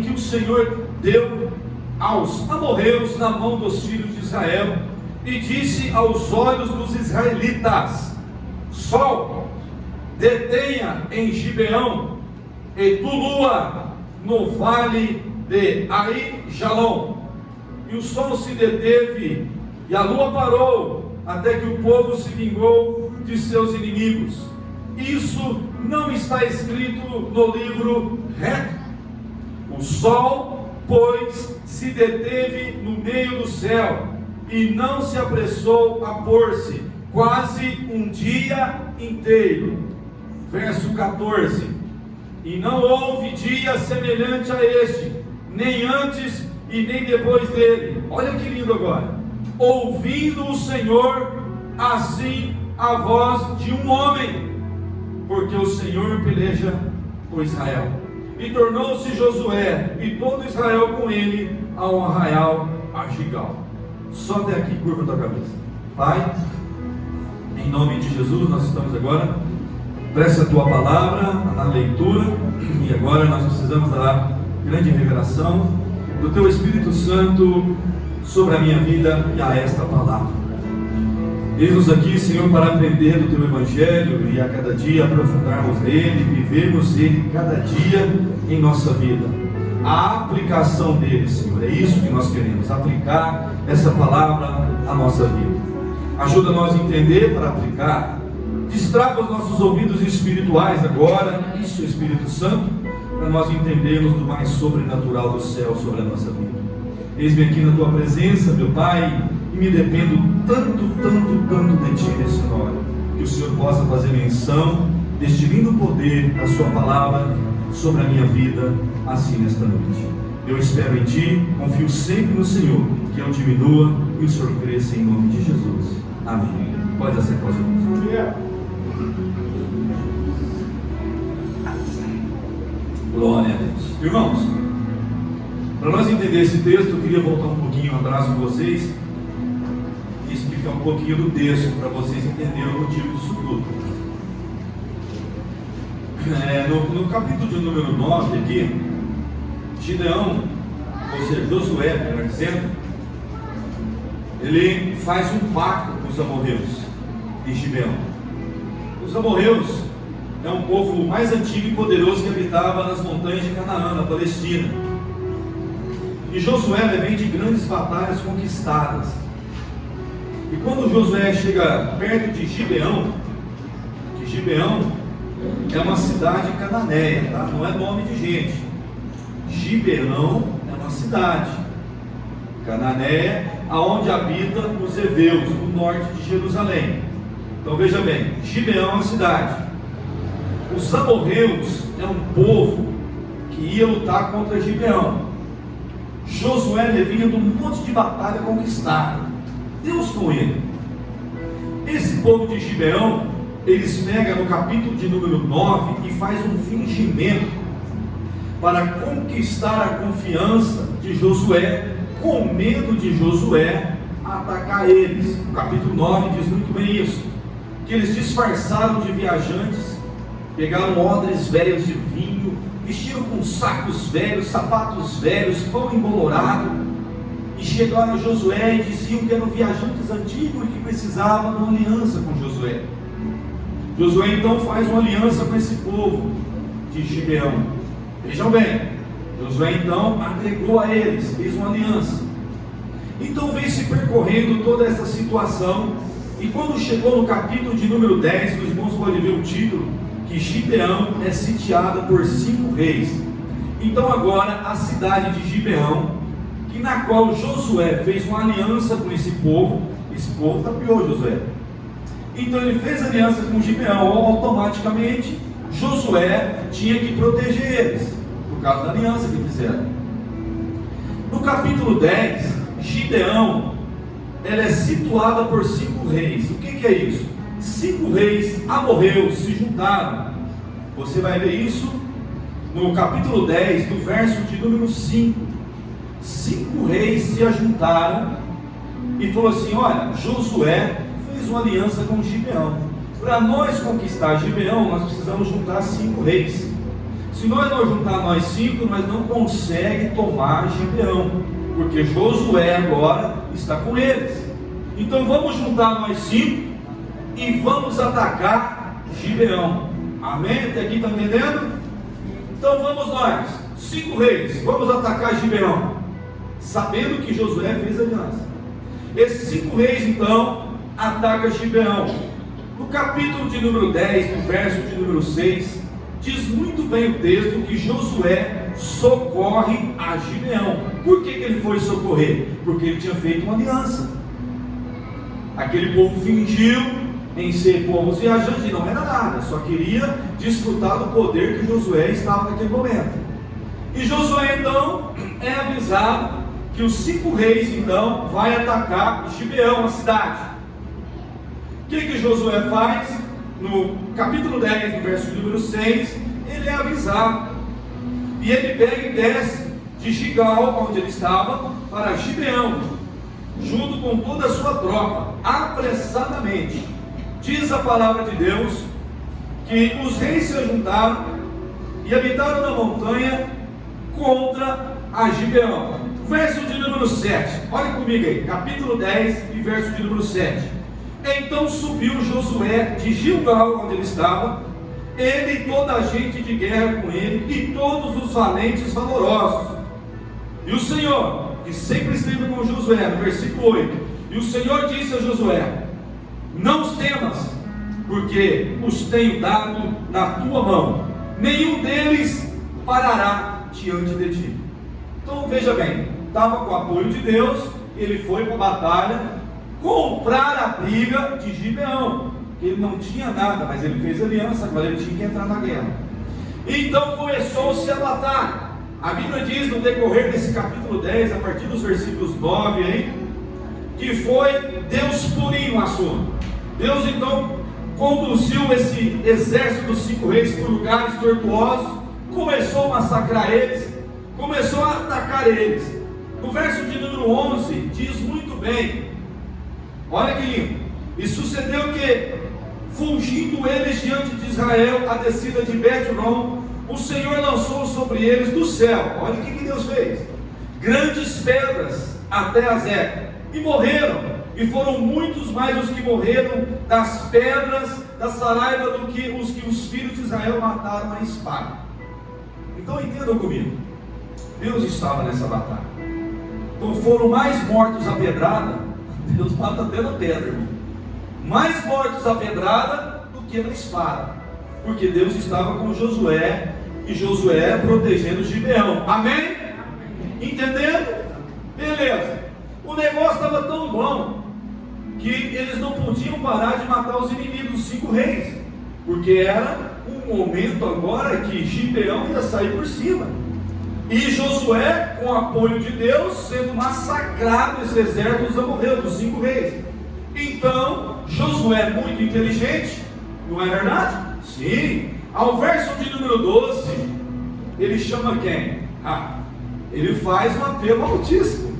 que o Senhor deu aos amorreus na mão dos filhos de Israel, e disse aos olhos dos israelitas: Sol, detenha em Gibeão, e tu, lua, no vale de Aijalon. E o sol se deteve, e a lua parou, até que o povo se vingou de seus inimigos. Isso não está escrito no livro reto. O sol, pois, se deteve no meio do céu, e não se apressou a pôr-se, quase um dia inteiro. Verso 14: E não houve dia semelhante a este, nem antes e nem depois dele. Olha que lindo agora. Ouvindo o Senhor, assim, a voz de um homem, porque o Senhor peleja por Israel. E tornou-se Josué e todo Israel com ele ao arraial a Gigal. Só até aqui, curva a tua cabeça. Pai, em nome de Jesus, nós estamos agora, presta a tua palavra na leitura, e agora nós precisamos da grande revelação do teu Espírito Santo sobre a minha vida e a esta palavra. Eis-nos aqui, Senhor, para aprender do teu Evangelho e a cada dia aprofundarmos nele, vivermos ele cada dia em nossa vida. A aplicação dele, Senhor, é isso que nós queremos, aplicar essa palavra à nossa vida. Ajuda nós a entender para aplicar. Destrava os nossos ouvidos espirituais agora, isso, Espírito Santo, para nós entendermos do mais sobrenatural do céu sobre a nossa vida. Eis-me aqui na tua presença, meu Pai, e me dependo tanto de ti nesse hora. Que o Senhor possa fazer menção deste lindo poder da sua palavra sobre a minha vida, assim nesta noite. Eu espero em ti, confio sempre no Senhor, que eu diminua e o Senhor cresça em nome de Jesus. Amém. Pode acertar os olhos. Glória a Deus. Irmãos, para nós entender esse texto, eu queria voltar um pouquinho atrás com vocês e explicar um pouquinho do texto, para vocês entenderem o motivo disso tudo. No capítulo de número 9 aqui, Gideão, ou seja, Josué, melhor dizendo, ele faz um pacto com os amorreus de Gibeão. Os amorreus é um povo mais antigo e poderoso que habitava nas montanhas de Canaã, na Palestina. E Josué vem de grandes batalhas conquistadas. E quando Josué chega perto de Gibeão, que Gibeão é uma cidade cananeia, tá? Não é nome de gente. Gibeão é uma cidade cananeia, aonde habitam os heveus, no norte de Jerusalém. Então veja bem, Gibeão é uma cidade. Os amorreus é um povo que ia lutar contra Gibeão. Josué vinha de um monte de batalha conquistada, Deus com ele. Esse povo de Gibeão, eles pegam no capítulo de número 9 e faz um fingimento para conquistar a confiança de Josué, com medo de Josué atacar eles. O capítulo 9 diz muito bem isso, que eles disfarçaram de viajantes, pegaram odres velhos de vinho, vestiram com sacos velhos, sapatos velhos, pão embolorado, e chegaram a Josué e diziam que eram viajantes antigos e que precisavam de uma aliança com Josué. Josué então faz uma aliança com esse povo de Gibeão. Vejam bem, Josué então agregou a eles, fez uma aliança. Então vem se percorrendo toda essa situação, e quando chegou no capítulo de número 10, os irmãos podem ver o título, que Gibeão é sitiada por 5 reis. Então agora a cidade de Gibeão, que na qual Josué fez uma aliança com esse povo tapeou Josué. Então ele fez aliança com Gibeão, automaticamente Josué tinha que proteger eles, por causa da aliança que fizeram. No capítulo 10, Gibeão, ela é situada por 5 reis. O que é isso? 5 reis amorreus se juntaram. Você vai ver isso no capítulo 10, do verso de número 5. 5 reis se ajuntaram e falou assim: olha, Josué fez uma aliança com Gibeão. Para nós conquistar Gibeão, nós precisamos juntar 5 reis. Se nós não juntar nós 5, nós não conseguimos tomar Gibeão, porque Josué agora está com eles. Então vamos juntar nós 5 e vamos atacar Gibeão. Amém? Até aqui está entendendo? Então vamos nós, 5 reis, vamos atacar Gibeão, sabendo que Josué fez aliança. Esses 5 reis então atacam Gibeão. No capítulo de número 10, no verso de número 6, diz muito bem o texto que Josué socorre a Gibeão. Por que ele foi socorrer? Porque ele tinha feito uma aliança. Aquele povo fingiu em ser povos viajantes e não era nada, só queria desfrutar do poder que Josué estava naquele momento. E Josué então é avisado que os 5 reis então vai atacar Gibeão, a cidade. O que Josué faz? No capítulo 10, no verso número 6, ele é avisado, e ele pega e desce de Gigal, onde ele estava, para Gibeão, junto com toda a sua tropa, apressadamente. Diz a palavra de Deus que os reis se juntaram e habitaram na montanha contra a Gibeão. Verso de número 7, olha comigo aí, capítulo 10 e verso de número 7. Então subiu Josué de Gilgal, onde ele estava, ele e toda a gente de guerra com ele, e todos os valentes valorosos. E o Senhor, que sempre esteve com Josué, no versículo 8, e o Senhor disse a Josué: não os temas, porque os tenho dado na tua mão, nenhum deles parará diante de ti. Então veja bem, estava com o apoio de Deus, ele foi para a batalha, comprar a briga de Gibeão. Ele não tinha nada, mas ele fez aliança, agora ele tinha que entrar na guerra. Então começou-se a batalha. A Bíblia diz no decorrer desse capítulo 10, a partir dos versículos 9 aí, que foi Deus purinho o assunto. Deus então conduziu esse exército dos 5 reis por lugares tortuosos, começou a massacrar eles, começou a atacar eles. No verso de número 11 diz muito bem, olha que lindo: e sucedeu que, fugindo eles diante de Israel a descida de Bet-Horon, o Senhor lançou sobre eles do céu, olha o que Deus fez, grandes pedras até Azeca, e morreram, e foram muitos mais os que morreram das pedras da saraiva do que os filhos de Israel mataram a espada. Então entendam comigo, Deus estava nessa batalha. Então foram mais mortos a pedrada, Deus mata até na pedra, irmão. Mais mortos a pedrada do que na espada, porque Deus estava com Josué, e Josué protegendo Gibeão. Amém? Entendendo? Beleza. O negócio estava tão bom que eles não podiam parar de matar os inimigos, os 5 reis, porque era um momento agora que Gibeão ia sair por cima, e Josué, com o apoio de Deus, sendo massacrado esse exército dos amorreus, dos 5 reis. Então Josué, muito inteligente, não é verdade? Sim. Ao verso de número 12, ele chama quem? Ele faz um apelo altíssimo.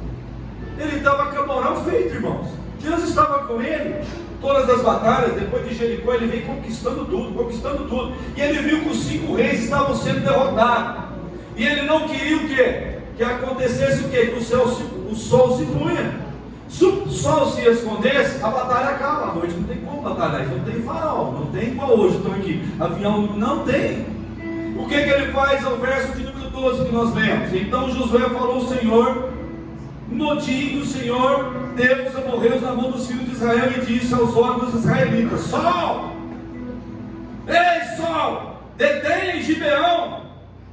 Ele estava com a moral feita, irmãos. Deus estava com ele. Todas as batalhas, depois de Jericó, ele vem conquistando tudo. E ele viu que os 5 reis estavam sendo derrotados. E ele não queria o quê? Que acontecesse o quê? Que o sol se punha. Se o sol se escondesse, a batalha acaba. À noite não tem como batalhar, não tem farol, não tem igual hoje estão aqui. Avião não tem. O que ele faz ao verso de número 12 que nós lemos? Então Josué falou ao Senhor, no dia que o Senhor deu os amorreus na mão dos filhos de Israel, e disse aos órgãos israelitas: Sol, ei Sol, detém Gibeão,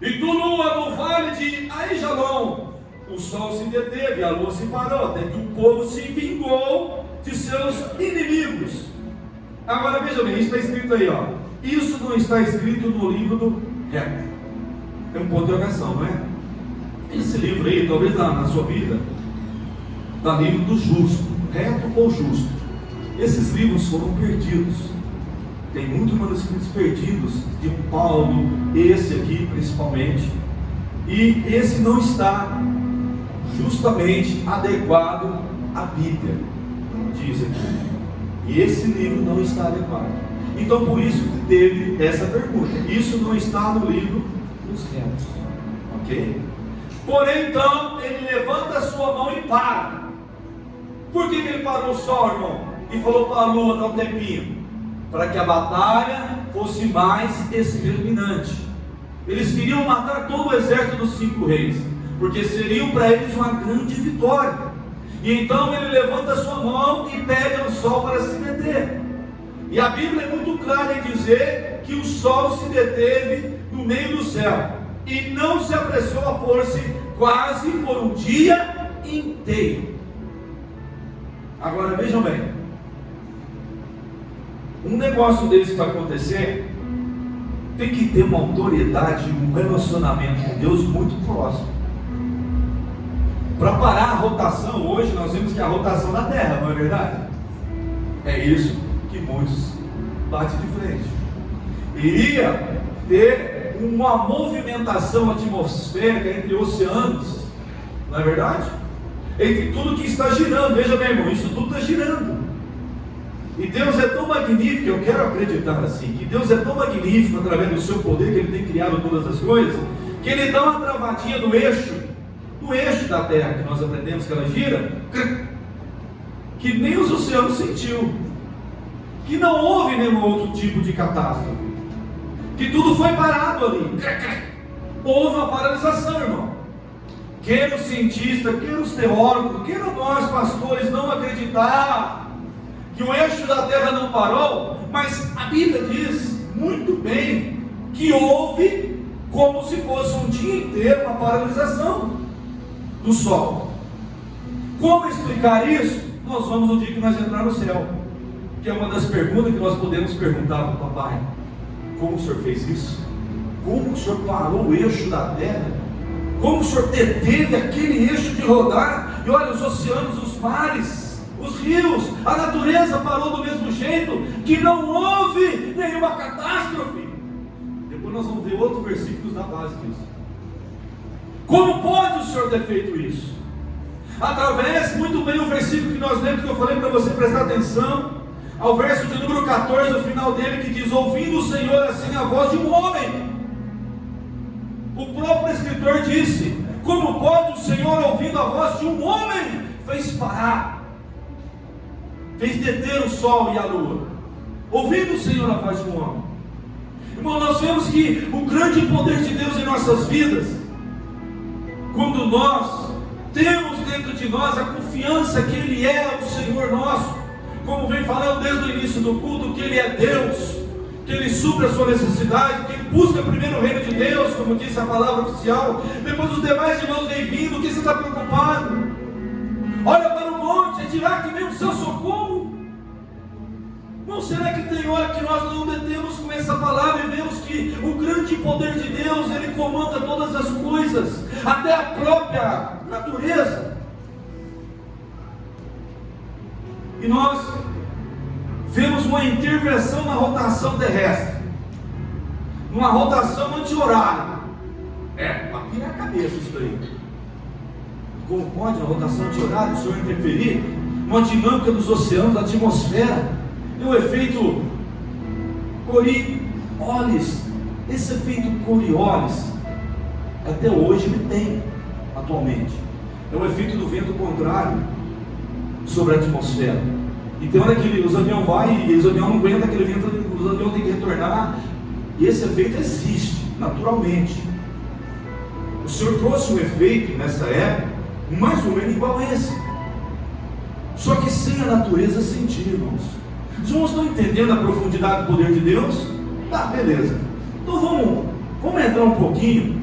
e tu lua no vale de Aijalon. O sol se deteve, a lua se parou, até que o povo se vingou de seus inimigos. Agora veja bem, isso está escrito aí, ó. Isso não está escrito no livro do reto. Tem um ponto de interrogação, não é? Esse livro aí, talvez na sua vida, está livro do justo, reto ou justo. Esses livros foram perdidos. Tem muitos manuscritos perdidos de Paulo, esse aqui principalmente, e esse não está justamente adequado à Bíblia, diz aqui. E esse livro não está adequado. Então por isso que teve essa pergunta. Isso não está no livro os retos. Ok? Porém, então, ele levanta a sua mão e para. Por que ele parou o sol, irmão? E falou para a lua dar um tempinho? Para que a batalha fosse mais exterminante. Eles queriam matar todo o exército dos 5 reis, porque seriam para eles uma grande vitória. E então ele levanta a sua mão e pede ao sol para se deter. E a Bíblia é muito clara em dizer que o sol se deteve no meio do céu e não se apressou a pôr-se quase por um dia inteiro. Agora vejam bem, um negócio desse para acontecer, tem que ter uma autoridade, um relacionamento com Deus muito próximo. Para parar a rotação, hoje nós vemos que é a rotação da Terra, não é verdade? É isso que muitos batem de frente. Iria ter uma movimentação atmosférica entre oceanos, não é verdade? Entre tudo que está girando. Veja bem, irmão, isso tudo está girando. E Deus é tão magnífico, eu quero acreditar assim, que Deus é tão magnífico através do seu poder, que Ele tem criado todas as coisas, que Ele dá uma travadinha no eixo da Terra, que nós aprendemos que ela gira, que nem os oceanos sentiu, que não houve nenhum outro tipo de catástrofe, que tudo foi parado ali. Houve uma paralisação, irmão. Queira o cientista, queira os teólogos, queira nós pastores não acreditar que o eixo da Terra não parou, mas a Bíblia diz muito bem que houve como se fosse um dia inteiro uma paralisação do Sol. Como explicar isso? Nós vamos no dia que nós entrar no céu, que é uma das perguntas que nós podemos perguntar para o papai. Como o senhor fez isso? Como o senhor parou o eixo da Terra? Como o senhor deteve aquele eixo de rodar? E olha, os oceanos, os mares, os rios, a natureza parou do mesmo jeito, que não houve nenhuma catástrofe. Depois nós vamos ver outro versículo da base disso. Como pode o senhor ter feito isso? Através, muito bem, o versículo que nós lemos, que eu falei para você prestar atenção, ao verso de número 14, no final dele, que diz: ouvindo o Senhor assim a voz de um homem. O próprio escritor disse: como pode o Senhor, ouvindo a voz de um homem, fez parar, fez deter o sol e a lua, ouvindo o Senhor a voz de um homem. Irmão, nós vemos que o grande poder de Deus em nossas vidas, quando nós temos dentro de nós a confiança que Ele é o Senhor nosso, como vem falando desde o início do culto, que Ele é Deus, que Ele supre a sua necessidade, que Ele busca primeiro o reino de Deus, como disse a palavra oficial, depois os demais irmãos vêm vindo. O que você está preocupado? Olha para o monte, é de lá que vem o seu socorro. Não será que tem hora que nós não detemos com essa palavra e vemos que o grande poder de Deus, Ele comanda todas as coisas, até a própria natureza? E nós vemos uma intervenção na rotação terrestre, numa rotação anti-horária. Para pirar a cabeça isso aí. Como pode na rotação anti-horária o Senhor interferir numa dinâmica dos oceanos, da atmosfera? É o efeito Coriolis. Esse efeito Coriolis até hoje ele tem atualmente. É o efeito do vento contrário sobre a atmosfera. E tem hora que os aviões vão e os aviões não aguentam aquele vento, os aviões têm que retornar. E esse efeito existe naturalmente. O Senhor trouxe um efeito nessa época mais ou menos igual a esse, só que sem a natureza sentir, irmãos. Os irmãos estão entendendo a profundidade do poder de Deus? Tá, beleza. Então vamos entrar um pouquinho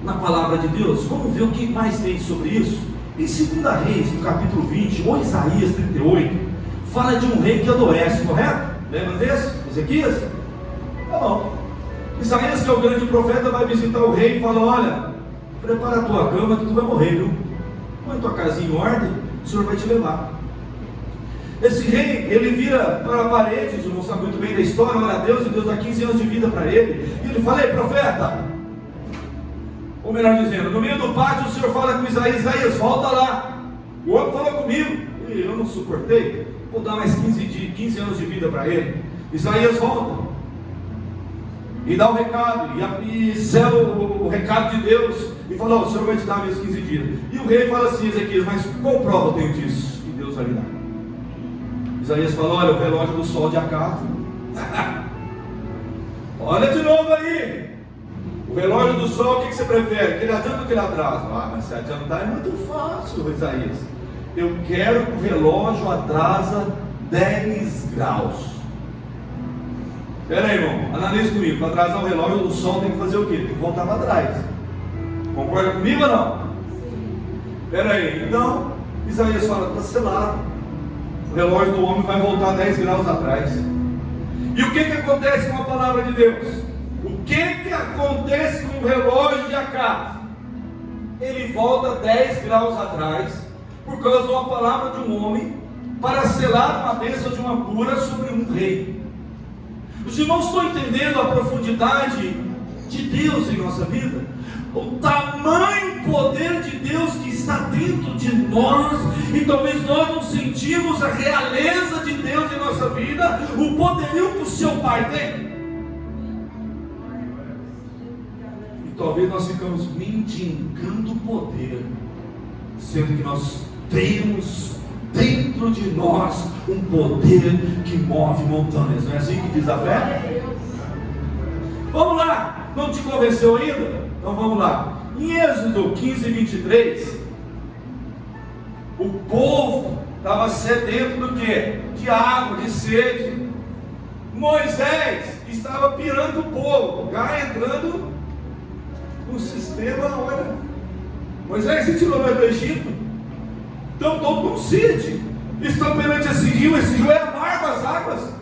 na palavra de Deus. Vamos ver o que mais tem sobre isso. Em 2 Reis, no capítulo 20, ou Isaías 38, fala de um rei que adoece, correto? Lembra desse? Ezequias? Tá bom. Isaías, que é o grande profeta, vai visitar o rei e fala: olha, prepara a tua cama que tu vai morrer, viu? Põe tua casinha em ordem, o Senhor vai te levar. Esse rei, ele vira para a parede, os irmãos sabem muito bem da história, olha a Deus, e Deus dá 15 anos de vida para ele, e ele fala: ei, profeta, ou melhor dizendo, no meio do pátio o Senhor fala com Isaías: Isaías, volta lá. O outro falou comigo, e eu não suportei, vou dar mais 15 anos de vida para ele. Isaías volta. e dá o recado, e sela o recado de Deus, e fala: o Senhor vai te dar mesmo 15 dias. E o rei fala assim: Ezequias, mas qual prova eu tenho disso? Que Deus vai me dar. Isaías fala: olha, o relógio do sol de Acato. Olha de novo aí. O relógio do sol, o que você prefere? Que ele adianta ou que ele atrasa? Ah, mas se adiantar é muito fácil, Isaías. Eu quero que o relógio atrasa 10 graus. Espera aí, irmão, analise comigo. Para atrasar o relógio do sol tem que fazer o quê? Tem que voltar para trás. Concorda comigo ou não? Espera aí, então Isaías fala: está selado. O relógio do homem vai voltar 10 graus atrás. E o que acontece com a palavra de Deus? O que acontece com o relógio de Acato? Ele volta 10 graus atrás, por causa de uma palavra de um homem, para selar uma bênção de uma cura sobre um rei. Os irmãos estão entendendo a profundidade de Deus em nossa vida? O tamanho poder de Deus que está dentro de nós, e talvez nós não sentimos a realeza de Deus em nossa vida, o poderio que o seu Pai tem. E talvez nós ficamos mendigando poder, sendo que nós temos dentro de nós um poder que move montanhas. Não é assim que diz a fé? Vamos lá, não te convenceu ainda? Então vamos lá. Em Êxodo 15, 23, o povo estava sedento do quê? De água, de sede. Moisés estava pirando o povo, já entrando no sistema. Olha, Moisés, você tirou nós do Egito? Então todos com sede, estão perante esse rio é amargo as águas.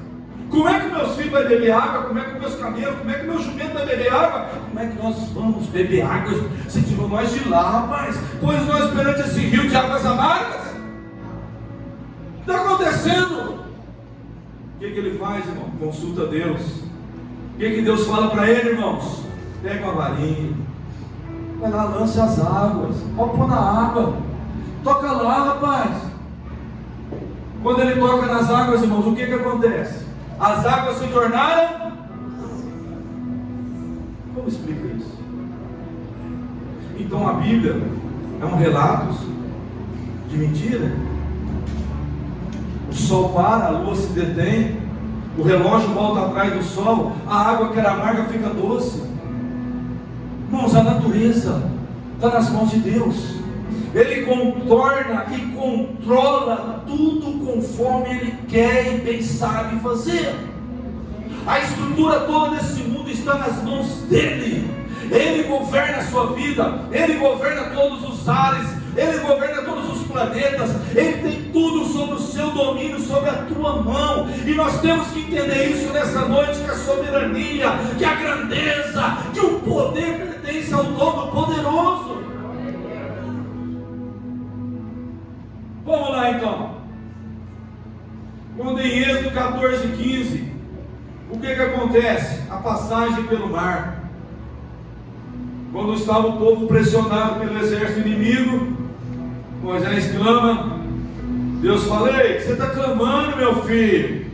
Como é que meus filhos vão beber água? Como é que meus camelos, como é que meu jumento vai beber água? Como é que nós vamos beber água? Você tirou nós de lá, rapaz, pois nós perante esse rio de águas amargas. O que está acontecendo? O que ele faz, irmão? Consulta Deus. O que Deus fala para ele, irmãos? Pega uma varinha, vai lá, lança as águas, pode pôr na água, toca lá, rapaz. Quando ele toca nas águas, irmãos, o que acontece? As águas se tornaram. Como explica isso? Então a Bíblia é um relato de mentira. O sol para, a lua se detém, o relógio volta atrás do sol, a água que era amarga fica doce. Irmãos, a natureza está nas mãos de Deus. Ele contorna e controla tudo conforme Ele quer e bem sabe fazer. A estrutura toda desse mundo está nas mãos dEle. Ele governa a sua vida, Ele governa todos os ares, Ele governa todos os planetas, Ele tem tudo sob o seu domínio, sob a tua mão. E nós temos que entender isso nessa noite, que a soberania, que a grandeza, que o poder pertence ao Todo-Poderoso. Vamos lá então. Quando em Êxodo 14, 15, o que acontece? A passagem pelo mar. Quando estava o povo pressionado pelo exército inimigo, Moisés clama. Deus fala: ei, você está clamando, meu filho?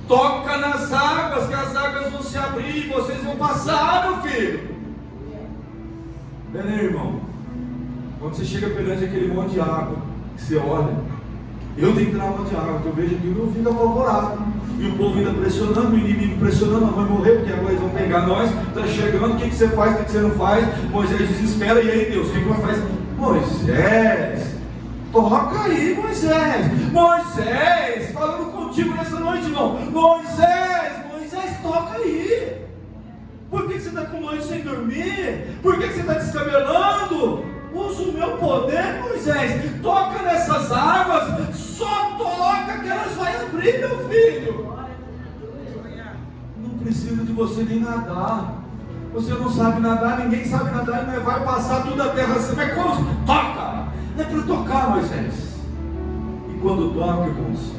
Toca nas águas, que as águas vão se abrir e vocês vão passar, meu filho. Pera aí, irmão. Quando você chega perante aquele monte de água, você olha, eu tenho trauma de água, que eu vejo aquilo, eu fico apavorado. E o povo ainda pressionando, o inimigo pressionando, nós vamos morrer, porque agora eles vão pegar nós, está chegando, o que você faz, o que você não faz? Moisés desespera, e aí Deus, o que nós faz? Moisés, toca aí, Moisés. Moisés, falando contigo nessa noite, irmão. Moisés, toca aí. Por que você está com noite sem dormir? Por que você está descabelando? Usa o meu poder, Moisés. Toca nessas águas. Só toca que elas vão abrir, meu filho. Não precisa de você nem nadar. Você não sabe nadar, ninguém sabe nadar, mas vai passar toda a terra assim. Mas como? Toca! Não é para tocar, Moisés. E quando toca, irmãos,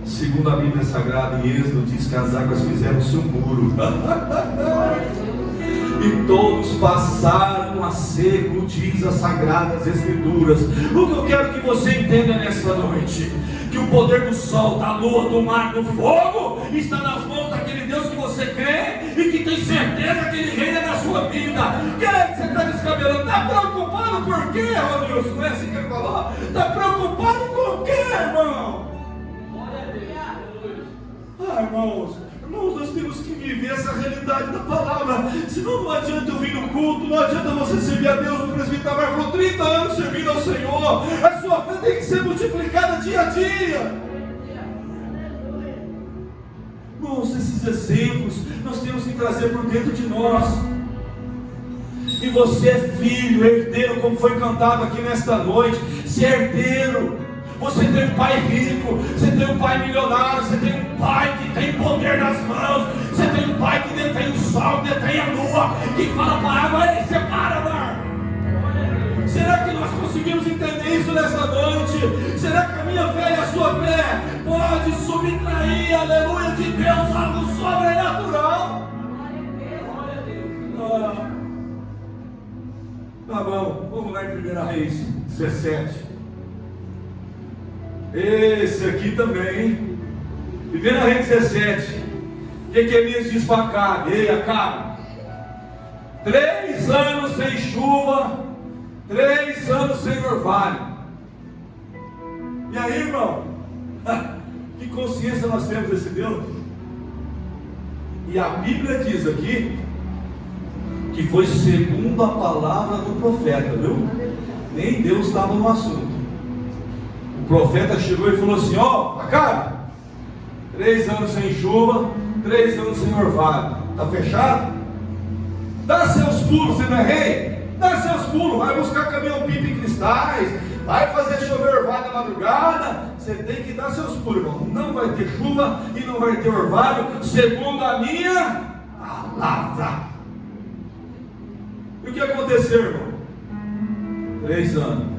segundo a Bíblia Sagrada, em Êxodo, diz que as águas fizeram-se um muro. E todos passaram a seco, diz as Sagradas Escrituras. O que eu quero que você entenda nessa noite, que o poder do sol, da lua, do mar, do fogo, está nas mãos daquele Deus que você crê e que tem certeza que Ele reina na sua vida. Quem é que você está descabelando? Está preocupado por quê, Ronilson? Não é assim que ele falou? Está preocupado com o quê, irmão? Irmãos, nós temos que viver essa realidade da palavra. Senão não adianta eu vir no culto, não adianta você servir a Deus no presbitério. Mas por 30 anos servindo ao Senhor, a sua fé tem que ser multiplicada dia a dia. Irmãos, esses exemplos nós temos que trazer por dentro de nós. E você é filho, herdeiro, como foi cantado aqui nesta noite. Se é herdeiro, você tem um pai rico, você tem um pai milionário, você tem um pai que tem poder nas mãos, você tem um pai que detém o sol, que detém a lua, que fala para a água: ei, separa, mar. Será que nós conseguimos entender isso nessa noite? Será que a minha fé e a sua fé pode subtrair, aleluia, de Deus algo sobrenatural? Tá bom, vamos lá em 1 Reis 17. Esse aqui também, hein? 1 Reis 17. O que Elias diz para Acabe? Ei, Acabe, 3 anos sem chuva, 3 anos sem orvalho. E aí, irmão, que consciência nós temos desse Deus? E a Bíblia diz aqui que foi segundo a palavra do profeta, viu? Nem Deus estava no assunto. O profeta chegou e falou assim: ó, Acabe, 3 anos sem chuva, 3 anos sem orvalho. Está fechado? Dá seus pulos, você não é rei? Dá seus pulos, vai buscar caminhão-pipa em cristais, vai fazer chover orvalho na madrugada. Você tem que dar seus pulos, irmão. Não vai ter chuva e não vai ter orvalho, segundo a minha palavra. E o que aconteceu, irmão? 3 anos.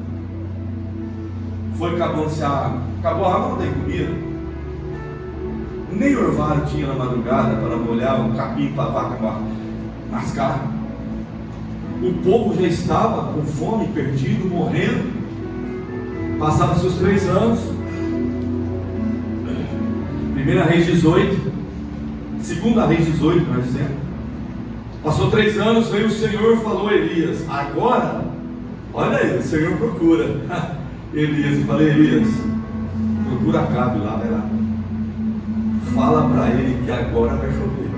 Foi acabando-se a água. Acabou a água, não tem comida. Nem orvalho tinha na madrugada para molhar o capim para a vaca mascar. O povo já estava com fome, perdido, morrendo. Passaram-se os 3 anos. 1 Reis 18, 2 Reis 18, nós dizemos. Passou 3 anos, veio o Senhor e falou a Elias: agora, olha aí, o Senhor procura Elias e falei: Elias, procura Acabe lá, vai lá. Fala para ele que agora vai chover.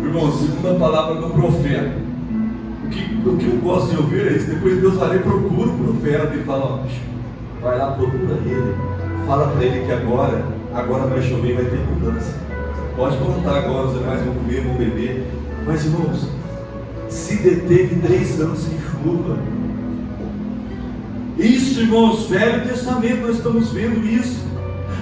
Irmão, segundo a palavra do profeta, o que eu gosto de ouvir é isso. Depois Deus vai lá e procura o profeta e fala: ó, vai lá, procura ele, fala para ele que agora vai chover e vai ter mudança. Pode plantar agora, os animais vão comer, vão beber. Mas, irmãos, se deteve 3 anos sem chuva. Isso, irmãos, Velho Testamento, nós estamos vendo isso.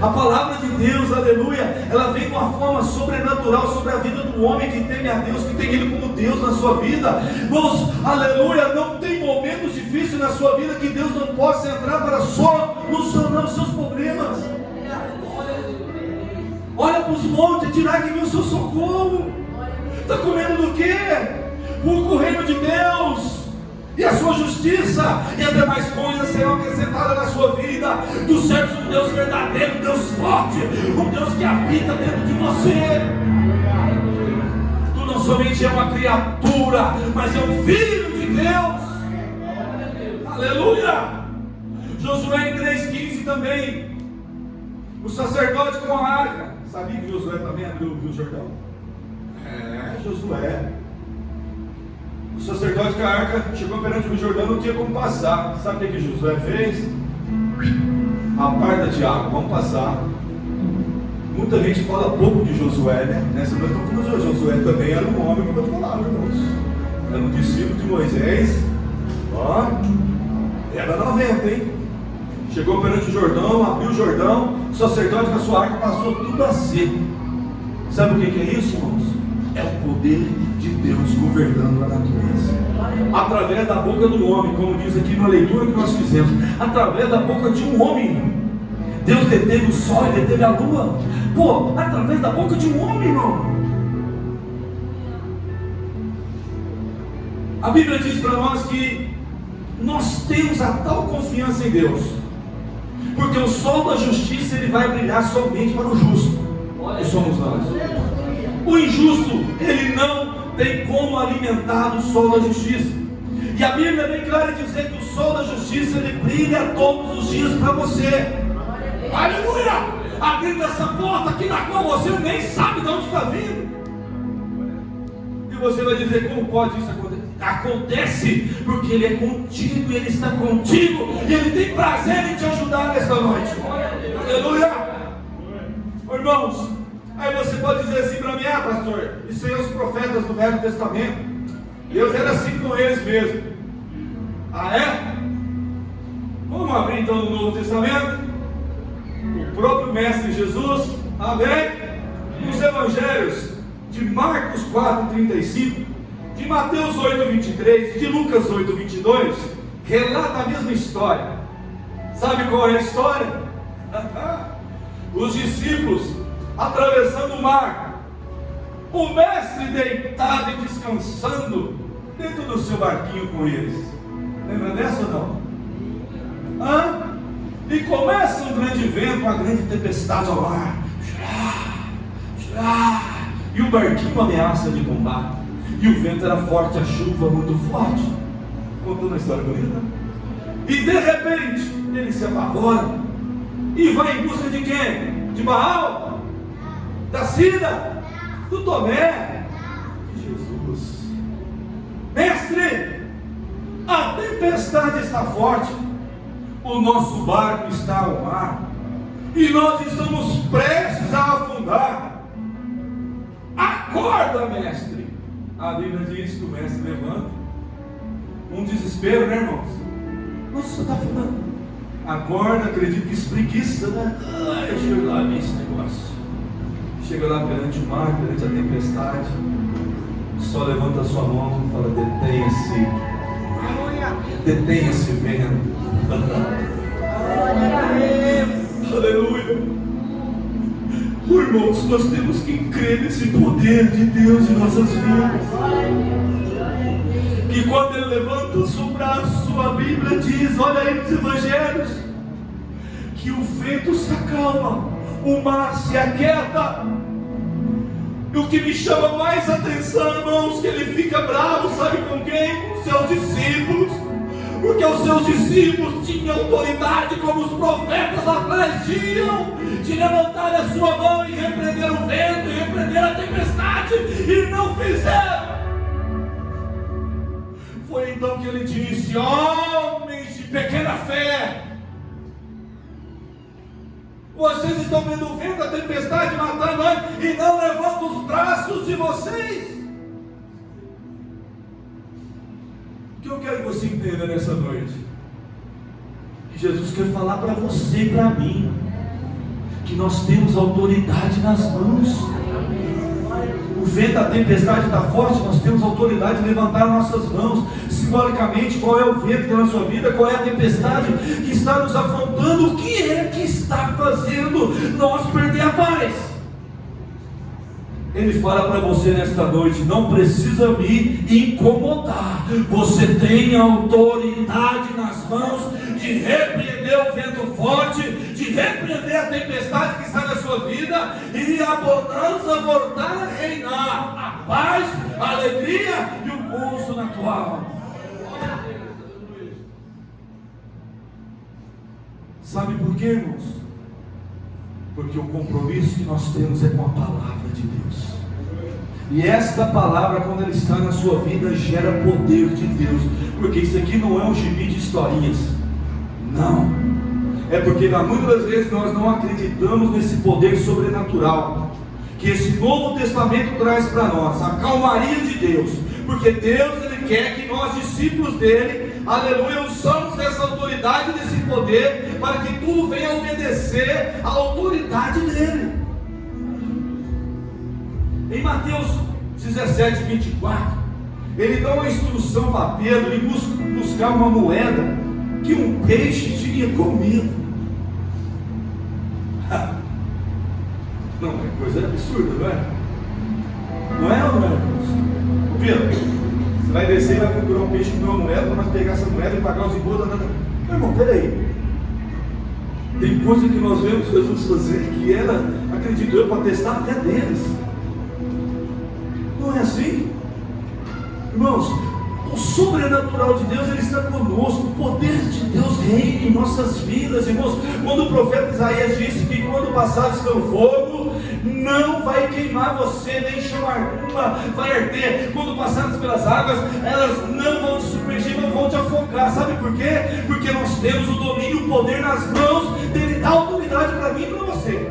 A palavra de Deus, aleluia, ela vem de uma forma sobrenatural sobre a vida do homem que teme a Deus, que tem Ele como Deus na sua vida. Irmãos, aleluia, não tem momentos difíceis na sua vida que Deus não possa entrar para solucionar os seus problemas. Olha para os montes, tirar que vem o seu socorro. Está comendo do quê? O reino de Deus e a sua justiça, e as demais coisas serão acrescentadas na sua vida. Tu serves um Deus verdadeiro, um Deus forte, um Deus que habita dentro de você. Tu não somente é uma criatura, mas é um filho de Deus. Aleluia. Josué em 3,15 também. O sacerdote com a arca. Sabia que Josué também abriu o Rio Jordão? Josué. O sacerdote com a arca chegou perante o Rio Jordão, não tinha como passar. Sabe o que Josué fez? Aparta de água, vamos passar. Muita gente fala pouco de Josué, né? Nessa noite estamos falando de Josué também era um homem, como eu falava, irmãos. Era um discípulo de Moisés. Ó, era 90, hein? Chegou perante o Jordão, abriu o Jordão, o sacerdote com a sua arca passou tudo a seco. Sabe o que é isso, irmãos? É o poder de Deus governando a natureza. Através da boca do homem, como diz aqui na leitura que nós fizemos, através da boca de um homem. Deus deteve o sol e deteve a lua. Pô, através da boca de um homem, irmão. A Bíblia diz para nós que nós temos a tal confiança em Deus, porque o sol da justiça ele vai brilhar somente para o justo, que somos nós. O injusto, ele não tem como alimentar o sol da justiça. E a Bíblia é bem clara em dizer que o sol da justiça, ele brilha todos os dias para você. Aleluia! Abrindo essa porta aqui na qual você nem sabe de onde está vindo. E você vai dizer: como pode isso acontecer? Acontece porque Ele é contigo, Ele está contigo, e Ele tem prazer em te ajudar nesta noite. Aleluia! Irmãos, aí você pode dizer assim para mim: ah, pastor, isso aí é os profetas do Velho Testamento, Deus era assim com eles mesmo. Ah, é? Vamos abrir então no Novo Testamento. O próprio Mestre Jesus, amém? Nos Evangelhos de Marcos 4:35, de Mateus 8:23, de Lucas 8:22, relata a mesma história. Sabe qual é a história? Os discípulos atravessando o mar, o mestre deitado e descansando dentro do seu barquinho com eles. Lembra dessa ou não? E começa um grande vento, uma grande tempestade ao mar, e o barquinho ameaça de tombar, e o vento era forte, a chuva muito forte. Contando uma história bonita. E de repente ele se apavora e vai em busca de quem? De Baal, da Sina, do Tomé, de Jesus. Mestre, a tempestade está forte, o nosso barco está ao mar, e nós estamos prestes a afundar. Acorda, mestre. A Bíblia diz que o mestre levanta. Um desespero, né, irmãos? Nossa, está afundando. Acorda, acredito que espreguiça, né? Deixa eu ir lá ver esse negócio. Chega lá perante o mar, perante a tempestade, só levanta a sua mão e fala: detenha-se. Detenha-se, vento. Aleluia. Irmãos, nós temos que crer nesse poder de Deus em nossas vidas. Que quando Ele levanta o seu braço, a Bíblia diz, olha aí nos Evangelhos, que o vento se acalma, o mar se aquieta. E o que me chama mais atenção, irmãos, que Ele fica bravo, sabe com quem? Com seus discípulos. Porque os seus discípulos tinham autoridade, como os profetas atrás tinham, de levantar a sua mão e repreender o vento, e repreender a tempestade, e não fizeram. Foi então que ele disse: homens de pequena fé, vocês estão vendo o vento, a tempestade matando nós, e não levantam os braços de vocês. O que eu quero que você entenda nessa noite? Que Jesus quer falar para você e para mim, que nós temos autoridade nas mãos. O vento, a tempestade está forte, nós temos autoridade de levantar nossas mãos. Simbolicamente, qual é o vento que está na sua vida? Qual é a tempestade que está nos afrontando? O que é que está fazendo nós perder a paz? Ele fala para você nesta noite: não precisa me incomodar. Você tem autoridade nas mãos de repreender o vento forte, de repreender a tempestade que está na sua vida, e a bonança voltar a reinar, a paz, a alegria e o gozo na tua alma. Sabe por quê, irmãos? Porque o compromisso que nós temos é com a palavra de Deus. E esta palavra, quando ela está na sua vida, gera poder de Deus. Porque isso aqui não é um gibi de historinhas. Não. É porque muitas das vezes nós não acreditamos nesse poder sobrenatural que esse Novo Testamento traz para nós. A calmaria de Deus. Porque Deus, Ele quer que nós, discípulos dEle, aleluia, usamos dessa autoridade, desse poder, para que tudo venha a obedecer à autoridade dEle. Em Mateus 17:24, Ele dá uma instrução para Pedro ir buscar uma moeda que um peixe tinha comido. Não, é coisa absurda, não é? Não é ou não é? Ô Pedro, você vai descer e vai procurar um peixe com uma moeda, para nós pegar essa moeda e pagar os impostos. Meu irmão, peraí. Tem coisa que nós vemos Jesus fazer que era, acredito eu, para testar a fé deles. Não é assim? Irmãos, o sobrenatural de Deus, ele está conosco. O poder de Deus reina em nossas vidas, irmãos. Quando o profeta Isaías disse que quando passares pelo fogo, não vai queimar você, nem chama alguma vai arder. Quando passares pelas águas, elas não vão te submergir, não vão te afogar. Sabe por quê? Porque nós temos o domínio e o poder nas mãos dele, dá autoridade para mim e para você.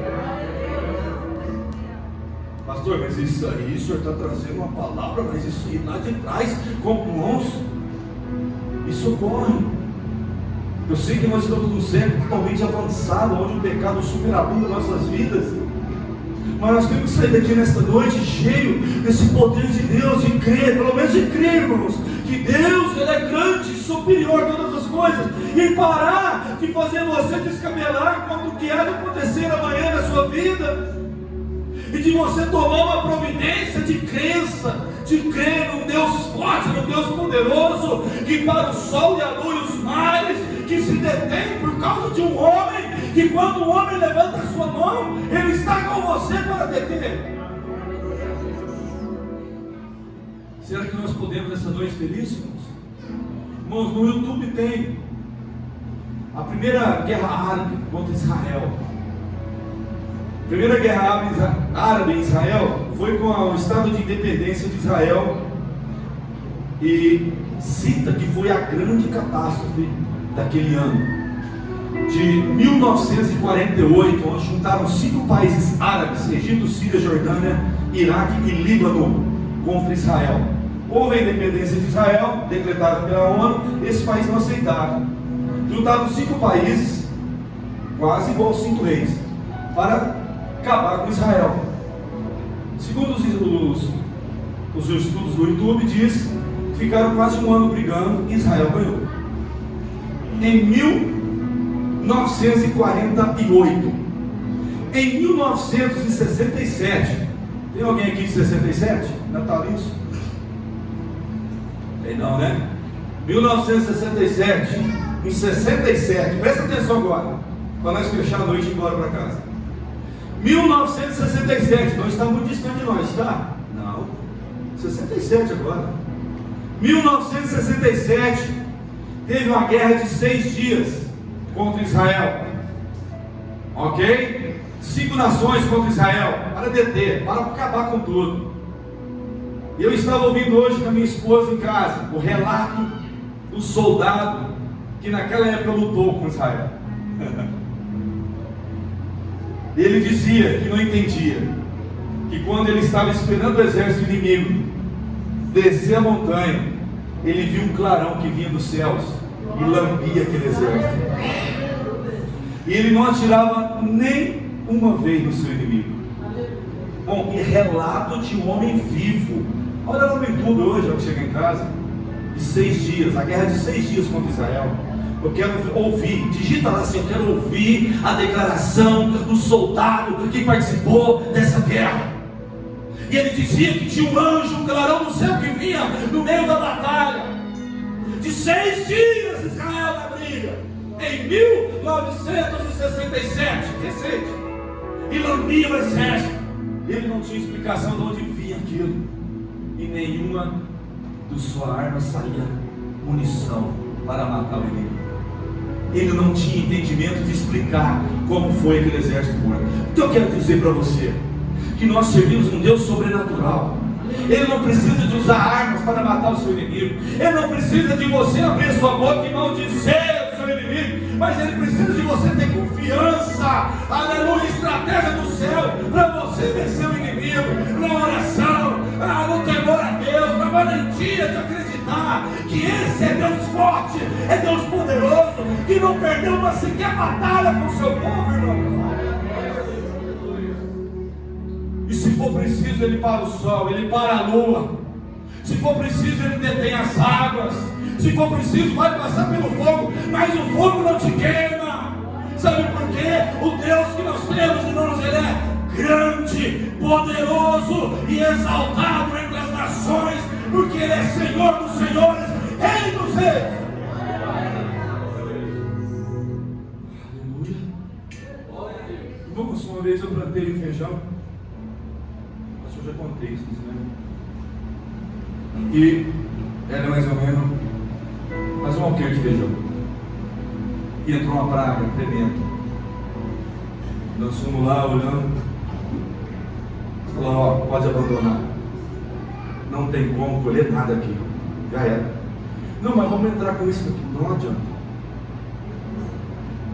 Pastor, mas isso aí, o senhor está trazendo uma palavra, mas isso aí lá de trás, com mãos, isso ocorre. Eu sei que nós estamos num século totalmente avançado, onde o pecado superabunda nossas vidas, mas nós temos que sair daqui nesta noite cheio desse poder de Deus, de crer, pelo menos de crer, irmãos, que Deus, ele é grande, superior a todas as coisas, e parar de fazer você descabelar quanto o que há de acontecer amanhã na sua vida, e de você tomar uma providência de crença, de crer num Deus forte, num Deus poderoso, que para o sol e a lua e os mares, que se detém por causa de um homem, que quando o homem levanta a sua mão, ele está com você para deter. Será que nós podemos essa noite ter isso, irmãos? Irmãos, no YouTube tem a primeira guerra árabe contra Israel. A primeira guerra árabe em Israel foi com o estado de independência de Israel, e cita que foi a grande catástrofe daquele ano de 1948, onde juntaram 5 países árabes: Egito, Síria, Jordânia, Iraque e Líbano, contra Israel. Houve a independência de Israel, decretada pela ONU. Esses países não aceitaram. Juntaram 5 países, quase igual aos 5 reis, para acabar com Israel. Segundo os estudos do YouTube, diz que ficaram quase um ano brigando e Israel ganhou. Em 1948, em 1967, tem alguém aqui de 67? Natalício? Tem não, né? 1967, em 67, presta atenção agora, para nós fechar a noite e ir embora para casa. 1967, não está muito distante de nós, tá? Não, 67 agora. 1967, teve uma guerra de 6 dias contra Israel, ok? 5 nações contra Israel, para deter, para acabar com tudo. Eu estava ouvindo hoje com a minha esposa em casa o relato do soldado que naquela época lutou com Israel. Ele dizia que não entendia, que quando ele estava esperando o exército inimigo descer a montanha, ele viu um clarão que vinha dos céus e lambia aquele exército, e ele não atirava nem uma vez no seu inimigo. Bom, e relato de um homem vivo. Olha lá no YouTube hoje, ao que chega em casa, de 6 dias, a guerra de 6 dias contra Israel. Eu quero ouvir, digita lá assim: eu quero ouvir a declaração do soldado que participou dessa guerra. E ele dizia que tinha um anjo, um clarão do céu que vinha no meio da batalha. De 6 dias Israel na briga, em 1967, recente, e lambia o exército. Ele não tinha explicação de onde vinha aquilo, e nenhuma de sua arma saía munição para matar o inimigo. Ele não tinha entendimento de explicar como foi aquele exército morto. Então eu quero dizer para você que nós servimos um Deus sobrenatural. Ele não precisa de usar armas para matar o seu inimigo. Ele não precisa de você abrir sua boca e maldizer o seu inimigo. Mas ele precisa de você ter confiança, aleluia, estratégia do céu para você vencer o inimigo, na oração, no temor a Deus, na valentia de acreditar que esse é Deus forte, é Deus poderoso, que não perdeu uma sequer batalha com o seu povo, irmão. E se for preciso, ele para o sol, ele para a lua. Se for preciso, ele detém as águas. Se for preciso, vai passar pelo fogo, mas o fogo não te queima. Sabe por quê? O Deus que nós temos, irmãos, ele é grande, poderoso e exaltado entre as nações, porque ele é Senhor dos senhores, Rei dos reis. Aleluia. Irmãos, uma vez eu plantei um feijão. Acho que eu já contei isso, né? E era mais ou menos um alqueire de feijão. E entrou uma praga tremenda. Nós fomos lá olhando. Falou, ó, pode abandonar. Não tem como colher nada aqui. Já era. Não, mas vamos entrar com isso aqui. Não adianta.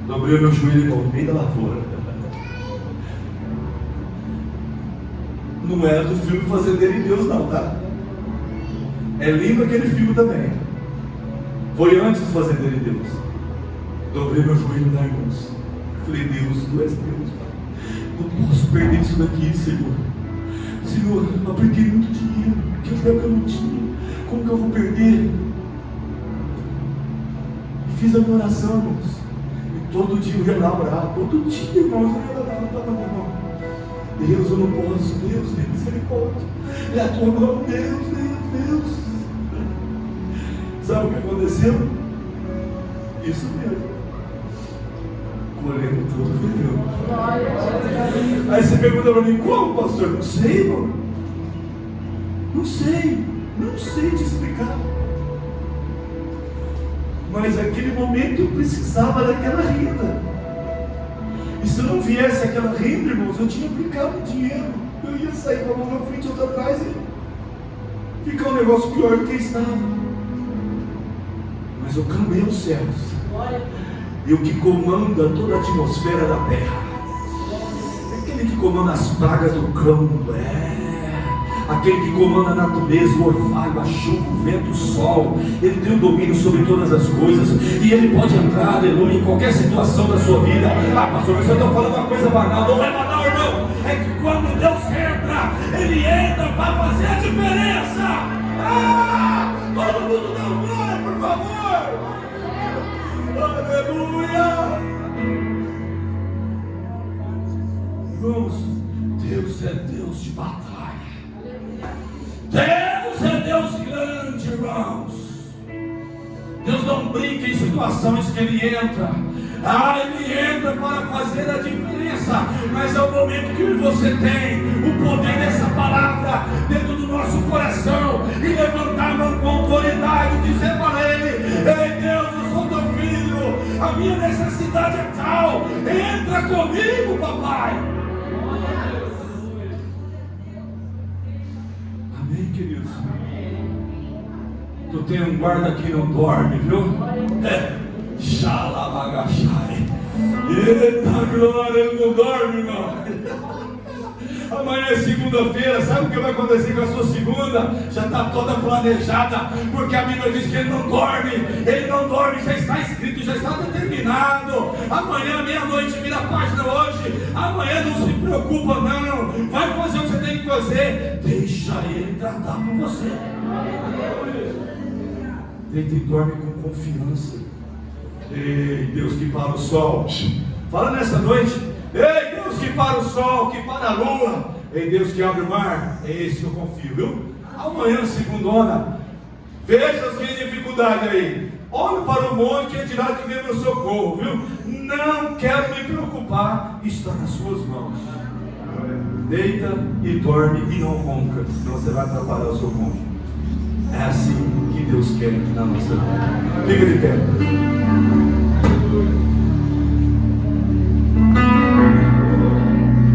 Dobrei o meu joelho no meio da lavoura. Não era do filme Fazendeiro em Deus não, tá? É lindo aquele filme também. Foi antes do Fazendeiro em Deus. Dobrei meu joelho lá, irmãos. Falei, Deus, tu és Deus, Pai. Não posso perder isso daqui, Senhor. Senhor, eu apliquei muito dinheiro, que eu não tinha. Como que eu vou perder? E fiz a minha oração, irmãos. E todo dia eu ia lá orar. Todo dia, irmãos, eu ia lá orar, irmão. Deus, eu não posso. Deus, tem misericórdia. É a tua mão, Deus, Deus, Deus. Sabe o que aconteceu? Isso mesmo. Colhendo tudo feijão. Aí você pergunta para mim, como, pastor? Não sei, irmão. Não sei te explicar. Mas naquele momento eu precisava daquela renda. E se não viesse aquela renda, irmãos, eu tinha aplicado o dinheiro. Eu ia sair com a mão na frente e outra atrás e ficar um negócio pior do que estava. Mas eu clamei aos céus. E o que comanda toda a atmosfera da terra, aquele que comanda as pragas do campo, aquele que comanda a natureza, o orvalho, a chuva, o vento, o sol. Ele tem o domínio sobre todas as coisas. E ele pode entrar, aleluia, em qualquer situação da sua vida. Ah, pastor, mas eu estou falando uma coisa banal. Não é banal, irmão. É que quando Deus entra, ele entra para fazer a diferença. Ah, todo mundo dá um glória, por favor. Aleluia! Irmãos, Deus é Deus de batalha. Deus é Deus grande, irmãos. Deus não brinca em situações que Ele entra. Ele entra para fazer a diferença. Mas é o momento que você tem o poder dessa palavra dentro do nosso coração e levantar a mão com autoridade e dizer para Ele: ei Deus, eu sou teu filho, a minha necessidade é tal, entra comigo, papai. Amém, queridos? Tu tem um guarda que não dorme, viu? Xalabagachai. Eita glória, ele não dorme, irmão. Amanhã é segunda-feira, sabe o que vai acontecer com a sua segunda? Já está toda planejada, porque a Bíblia diz que ele não dorme, já está escrito, já está determinado. Amanhã, meia-noite, vira a página hoje. Amanhã não se preocupa, não. Vai fazer o que você tem que fazer. Deixa ele tratar por você. Deita e dorme com confiança. Ei, Deus que para o sol. Fala nessa noite. Ei, Deus que para o sol, que para a lua. Ei, Deus que abre o mar. É esse que eu confio, viu? Amanhã, segundona, veja as minhas dificuldades aí. Olhe para o monte e dirá que vem meu socorro, viu? Não quero me preocupar. Está nas suas mãos. Deita e dorme e não ronca, senão você vai atrapalhar o seu cônjuge. É assim que Deus quer na nossa vida. Fica de pé.